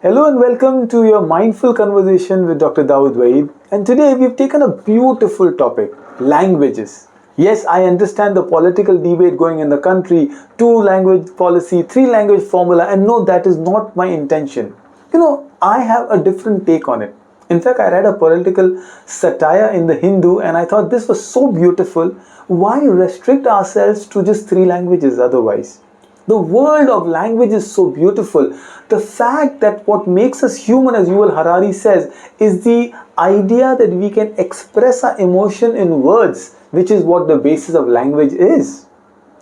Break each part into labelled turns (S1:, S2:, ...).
S1: Hello and welcome to your mindful conversation with Dr.DawoodVaid. And today we've taken a beautiful topic, languages. Yes, I understand the political debate going in the country, 2 language policy, 3 language formula, and no, that is not my intention. I have a different take on it. In fact, I read a political satire in the Hindu and I thought this was so beautiful. Why restrict ourselves to just 3 languages otherwise? The world of language is so beautiful. The fact that what makes us human, as Yuval Harari says, is the idea that we can express our emotion in words, which is what the basis of language is.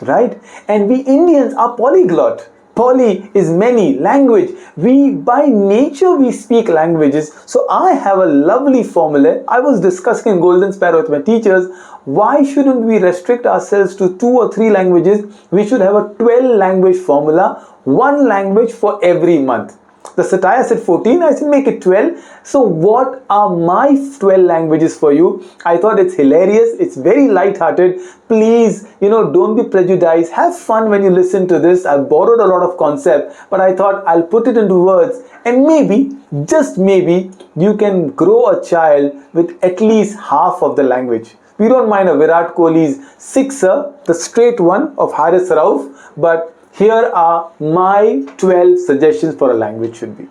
S1: Right? And we Indians are polyglot. Poly is many, language. By nature, we speak languages. So I have a lovely formula. I was discussing in Golden Sparrow with my teachers. Why shouldn't we restrict ourselves to 2 or 3 languages? We should have a 12 language formula, 1 language for every month. The satire said 14, I said make it 12. So what are my 12 languages for you? I thought it's hilarious, it's very light-hearted. Please, don't be prejudiced. Have fun when you listen to this. I've borrowed a lot of concept, but I thought I'll put it into words and maybe, just maybe, you can grow a child with at least half of the language. We don't mind a Virat Kohli's sixer, the straight one of Haris Rauf, but here are my 12 suggestions for a language should be.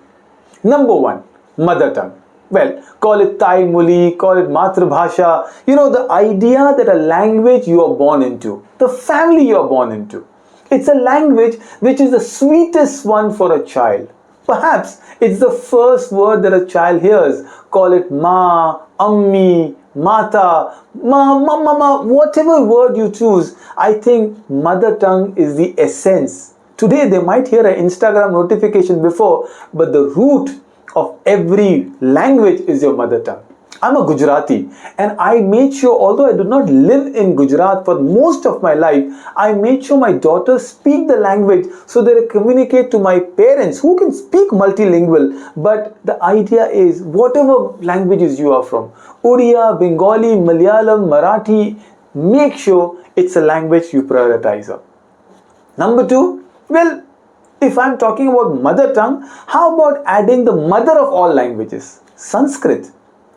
S1: Number 1, mother tongue. Well, call it Thai Muli, call it Matrabhasha. The idea that a language you are born into, the family you are born into. It's a language which is the sweetest one for a child. Perhaps it's the first word that a child hears. Call it Ma, Ammi, Mata, Mama, whatever word you choose. I think mother tongue is the essence. Today they might hear an Instagram notification before, but the root of every language is your mother tongue. I'm a Gujarati and I made sure, although I did not live in Gujarat for most of my life, I made sure my daughters speak the language so that I communicate to my parents who can speak multilingual. But the idea is whatever languages you are from, Odia, Bengali, Malayalam, Marathi, make sure it's a language you prioritize on. Number 2, well, if I'm talking about mother tongue, how about adding the mother of all languages, Sanskrit?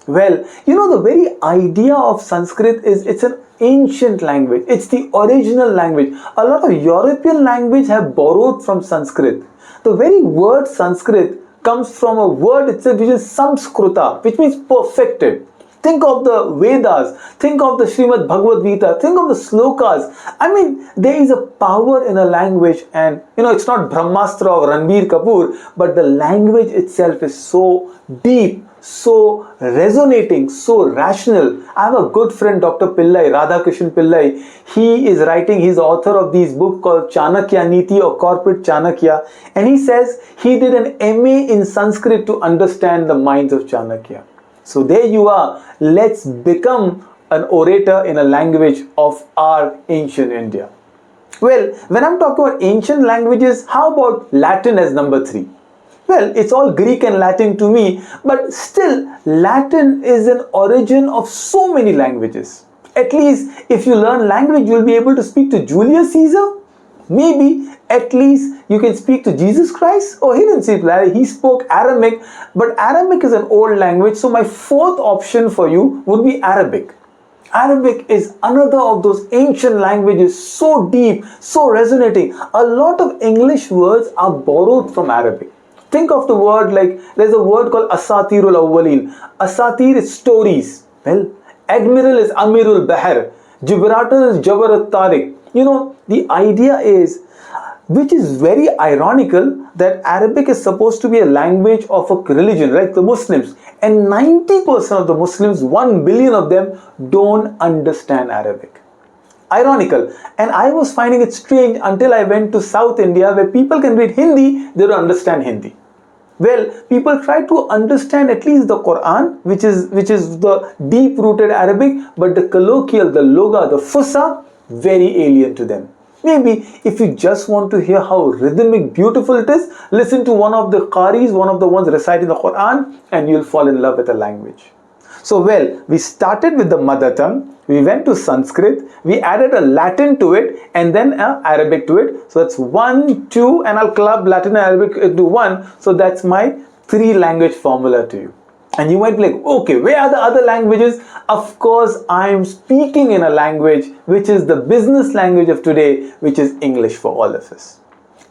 S1: Well, the very idea of Sanskrit is it's an ancient language. It's the original language. A lot of European language have borrowed from Sanskrit. The very word Sanskrit comes from a word itself which is Samskruta, which means perfected. Think of the Vedas, think of the Srimad Bhagavad Gita, think of the slokas. I mean, there is a power in a language and, it's not Brahmastra or Ranbir Kapoor, but the language itself is so deep, so resonating, so rational. I have a good friend, Dr. Pillai, Radhakrishan Pillai. He's the author of these books called Chanakya Niti or Corporate Chanakya. And he says he did an MA in Sanskrit to understand the minds of Chanakya. So there you are. Let's become an orator in a language of our ancient India. Well, when I'm talking about ancient languages, how about Latin as number 3? Well, it's all Greek and Latin to me, but still, Latin is an origin of so many languages. At least, if you learn language, you'll be able to speak to Julius Caesar. Maybe at least you can speak to Jesus Christ. Oh, he didn't speak Latin, he spoke Aramaic, but Aramaic is an old language. So my 4th option for you would be Arabic. Arabic is another of those ancient languages, so deep, so resonating. A lot of English words are borrowed from Arabic. Think of the word like, there's a word called Asatirul Awwalin. Asatir is stories. Well, Admiral is Amirul Bahar. Gibraltar is Jabal Tariq. The idea is, which is very ironical, that Arabic is supposed to be a language of a religion, like the Muslims. And 90% of the Muslims, 1 billion of them, don't understand Arabic. Ironical. And I was finding it strange until I went to South India where people can read Hindi, they don't understand Hindi. Well, people try to understand at least the Quran, which is the deep-rooted Arabic, but the colloquial, the Loga, the Fusa, very alien to them. Maybe if you just want to hear how rhythmic, beautiful it is, listen to one of the Qaris, one of the ones reciting the Quran, and you'll fall in love with the language. So, we started with the mother tongue, we went to Sanskrit, we added a Latin to it, and then Arabic to it. So that's 1, 2, and I'll club Latin and Arabic into 1. So that's my three language formula to you. And you might be like, okay, where are the other languages? Of course, I am speaking in a language which is the business language of today, which is English for all of us.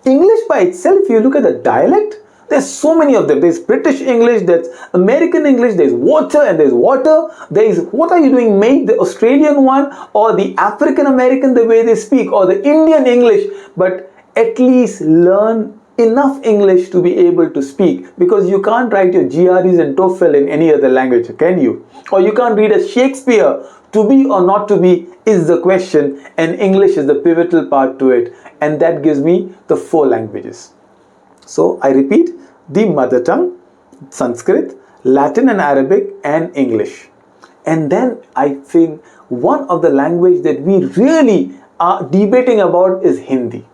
S1: English by itself, if you look at the dialect, there's so many of them. There's British English, there's American English, there's water and there's water. There's what are you doing, mate, the Australian one, or the African American, the way they speak, or the Indian English. But at least learn enough English to be able to speak, because you can't write your GREs and TOEFL in any other language, can you? Or you can't read a Shakespeare. To be or not to be is the question, and English is the pivotal part to it, and that gives me the 4 languages. So I repeat, the mother tongue, Sanskrit, Latin and Arabic, and English. And then I think one of the language that we really are debating about is Hindi,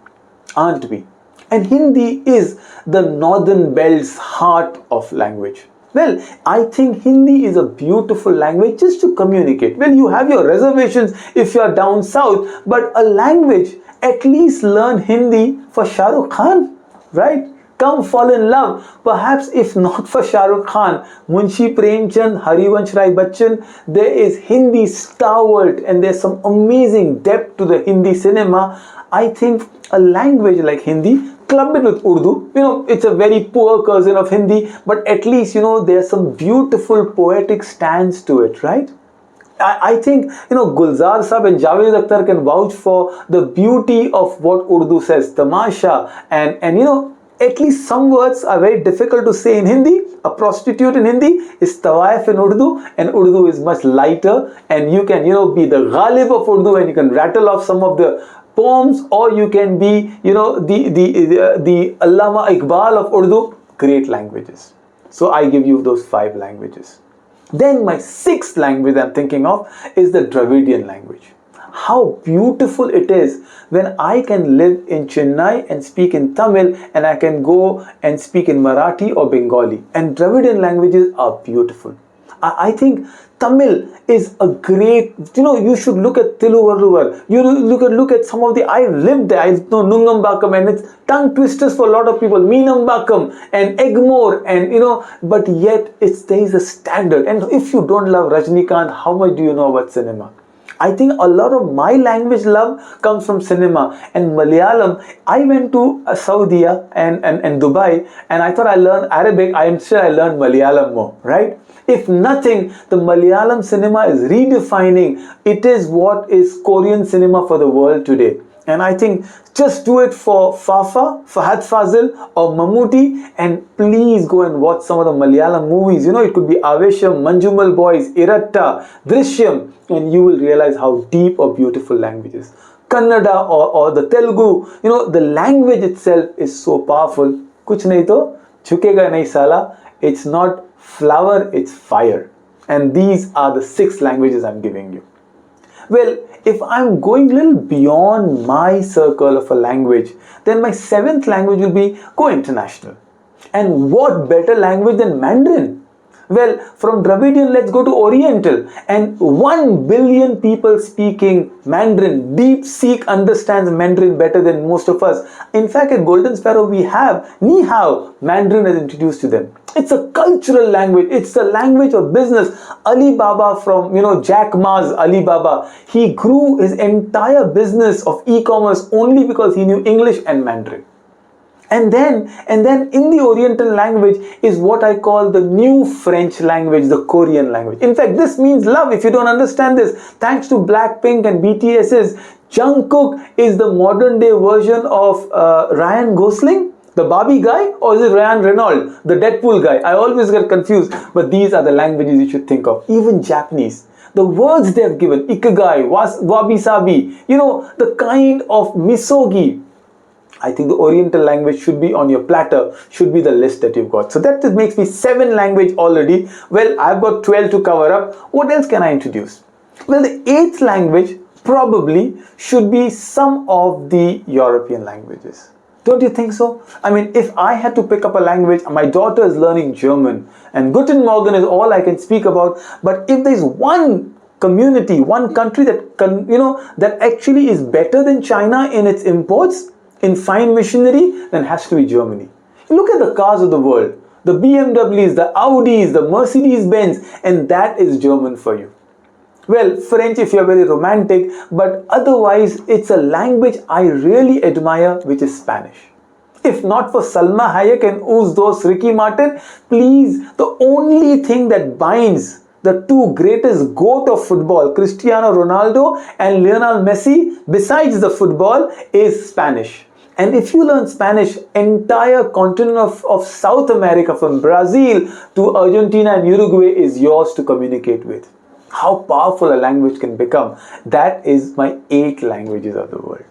S1: aren't we? And Hindi is the northern belt's heart of language. Well, I think Hindi is a beautiful language just to communicate. Well, you have your reservations if you are down south, but a language, at least learn Hindi for Shah Rukh Khan, right? Come fall in love. Perhaps if not for Shah Rukh Khan, Munshi Premchand, Harivansh Rai Bachchan, there is Hindi stalwart and there's some amazing depth to the Hindi cinema. I think a language like Hindi, club it with Urdu. It's a very poor cousin of Hindi, but at least, there's some beautiful poetic stance to it, right? I think, Gulzar Sahab and Javed Akhtar can vouch for the beauty of what Urdu says, tamasha, and at least some words are very difficult to say in Hindi. A prostitute in Hindi is tawaif in Urdu, and Urdu is much lighter, and you can, be the ghalib of Urdu and you can rattle off some of the poems, or you can be, the Allama Iqbal of Urdu. Great languages. So I give you those 5 languages. Then my 6th language I'm thinking of is the Dravidian language. How beautiful it is when I can live in Chennai and speak in Tamil, and I can go and speak in Marathi or Bengali. And Dravidian languages are beautiful. I think Tamil is a great, you should look at Tiruvalluvar. You look at some of the, I've lived there, I know Nungambakam, and it's tongue twisters for a lot of people, Meenambakam and Egmore, and but yet there is a standard. And if you don't love Rajnikant, how much do you know about cinema? I think a lot of my language love comes from cinema and Malayalam. I went to Saudi and Dubai, and I thought I learned Arabic. I am sure I learned Malayalam more, right? If nothing, the Malayalam cinema is redefining. It is what is Korean cinema for the world today. And I think just do it for Fafa, Fahad Fazil or Mammootty, and please go and watch some of the Malayalam movies. It could be Avesham, Manjumal Boys, Iratta, Drishyam, and you will realize how deep or beautiful language is. Kannada or the Telugu, the language itself is so powerful. Kuch nahi to, chukega nahi sala. It's not flower, it's fire. And these are the 6 languages I'm giving you. Well, if I'm going a little beyond my circle of a language, then my 7th language will be go international. And what better language than Mandarin? Well, from Dravidian, let's go to Oriental. And 1 billion people speaking Mandarin. Deep Sikh understands Mandarin better than most of us. In fact, at Golden Sparrow, we have Ni Hao. Mandarin is introduced to them. It's a cultural language. It's the language of business. Ali Baba from, Jack Ma's Ali Baba. He grew his entire business of e-commerce only because he knew English and Mandarin. And then in the Oriental language is what I call the new French language, the Korean language. In fact, this means love. If you don't understand this, thanks to Blackpink and BTS's, Jungkook is the modern day version of Ryan Gosling, the Barbie guy, or is it Ryan Reynolds, the Deadpool guy? I always get confused, but these are the languages you should think of. Even Japanese. The words they have given, ikigai, wabi-sabi, the kind of misogi. I think the Oriental language should be on your platter, should be the list that you've got. So that makes me 7 language already. Well, I've got 12 to cover up. What else can I introduce? Well, the 8th language probably should be some of the European languages. Don't you think so? I mean, if I had to pick up a language, my daughter is learning German, and Guten Morgen is all I can speak about. But if there's one community, one country that actually is better than China in its imports, in fine machinery, then has to be Germany. Look at the cars of the world. the BMWs, the Audis, the Mercedes-Benz, and that is German for you. Well, French if you're very romantic, but otherwise it's a language I really admire, which is Spanish. If not for Salma Hayek and who's those Ricky Martin, please, the only thing that binds the two greatest GOAT of football, Cristiano Ronaldo and Lionel Messi, besides the football, is Spanish. And if you learn Spanish, entire continent of South America, from Brazil to Argentina and Uruguay, is yours to communicate with. How powerful a language can become. That is my 8 languages of the world.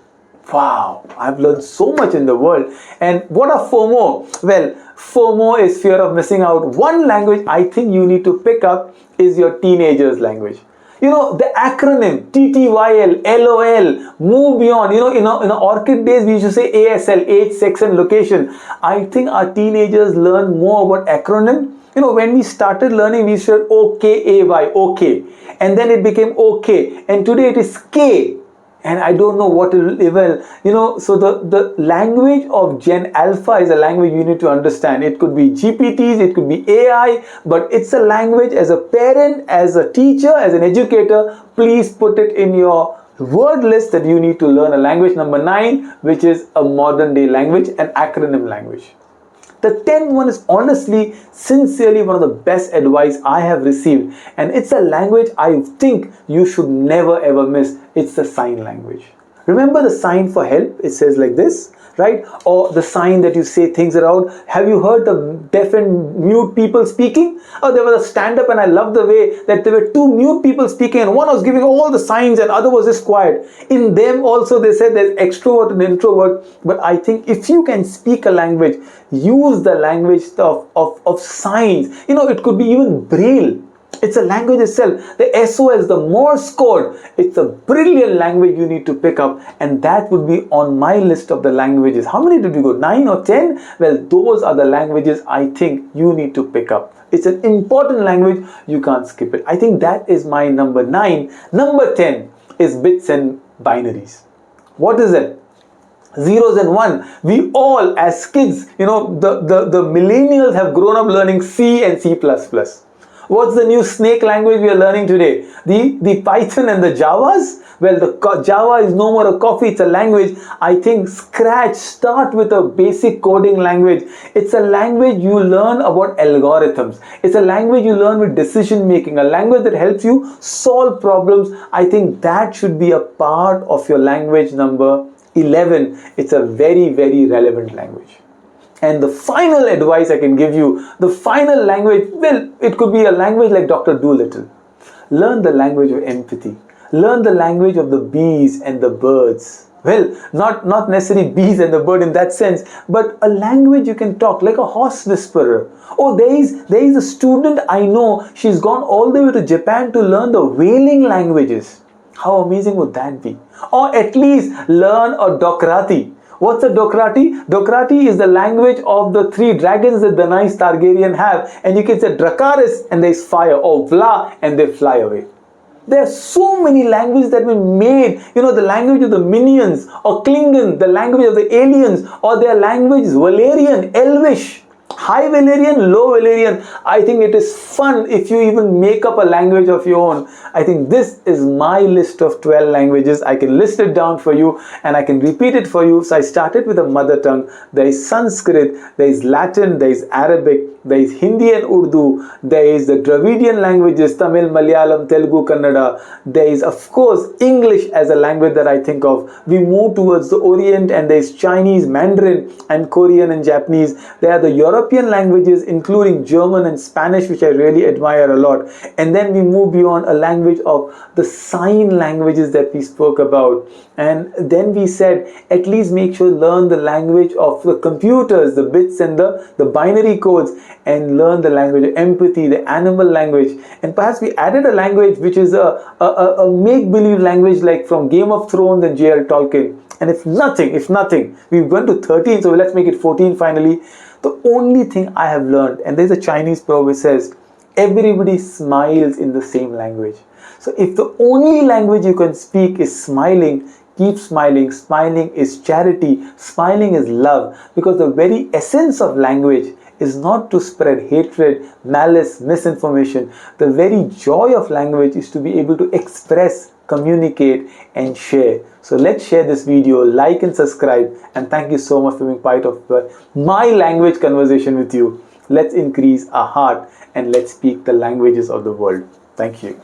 S1: Wow, I've learned so much in the world. And what are FOMO? Well, FOMO is fear of missing out. One language I think you need to pick up is your teenager's language. You know, the acronym TTYL, LOL, move beyond. You know, in our Orchid days, we used to say ASL, age, sex and location. I think our teenagers learn more about acronym. You know, when we started learning, we said OKAY, okay. And then it became OK. And today it is K. And I don't know what it will, you know, so the language of Gen Alpha is a language you need to understand. It could be GPTs, it could be AI, but it's a language. As a parent, as a teacher, as an educator, please put it in your word list that you need to learn a language. Number 9, which is a modern day language, an acronym language. The 10th one is honestly, sincerely one of the best advice I have received, and it's a language I think you should never ever miss. It's the sign language. Remember the sign for help? It says like this, right? Or the sign that you say things around. Have you heard the deaf and mute people speaking? Oh, there was a stand-up and I love the way that there were 2 mute people speaking and one was giving all the signs and other was just quiet. In them also they said there's extrovert and introvert. But I think if you can speak a language, use the language of signs. You know, it could be even Braille. It's a language itself. The SOS, the Morse code, it's a brilliant language you need to pick up, and that would be on my list of the languages. How many did we go? 9 or 10? Well, those are the languages I think you need to pick up. It's an important language. You can't skip it. I think that is my number 9. Number 10 is bits and binaries. What is it? Zeros and 1. We all as kids, you know, the millennials have grown up learning C and C++. What's the new snake language we are learning today? The Python and the Javas? Well, the Java is no more a coffee, it's a language. I think start with a basic coding language. It's a language you learn about algorithms. It's a language you learn with decision making, a language that helps you solve problems. I think that should be a part of your language number 11. It's a very, very relevant language. And the final advice I can give you, the final language, well, it could be a language like Dr. Dolittle. Learn the language of empathy. Learn the language of the bees and the birds. Well, not necessarily bees and the bird in that sense, but a language you can talk, like a horse whisperer. Oh, there is a student I know, she's gone all the way to Japan to learn the whaling languages. How amazing would that be? Or at least learn a Dokrati. What's a Dokrati? Dokrati is the language of the 3 dragons that the nice Targaryen have. And you can say Dracarys and there's fire, or Vla and they fly away. There are so many languages that were made, you know, the language of the Minions, or Klingon, the language of the aliens, or their language is Valerian, Elvish. High Valerian, low Valerian. I think it is fun if you even make up a language of your own. I think this is my list of 12 languages. I can list it down for you and I can repeat it for you. So I started with a mother tongue. There is Sanskrit, there is Latin, there is Arabic, there is Hindi and Urdu, there is the Dravidian languages, Tamil, Malayalam, Telugu, Kannada. There is, of course, English as a language that I think of. We move towards the Orient and there is Chinese, Mandarin and Korean and Japanese. There are the European languages including German and Spanish, which I really admire a lot. And then we move beyond a language of the sign languages that we spoke about. And then we said, at least make sure learn the language of the computers, the bits and the binary codes, and learn the language of empathy, the animal language. And perhaps we added a language which is a make-believe language like from Game of Thrones and J.R. Tolkien. And if nothing, we went to 13, so let's make it 14 finally. The only thing I have learned, and there's a Chinese proverb which says, everybody smiles in the same language. So if the only language you can speak is smiling, keep smiling. Smiling is charity. Smiling is love. Because the very essence of language is not to spread hatred, malice, misinformation. The very joy of language is to be able to express, communicate and share. So let's share this video, like and subscribe, and thank you so much for being part of my language conversation with you. Let's increase our heart and let's speak the languages of the world. Thank you.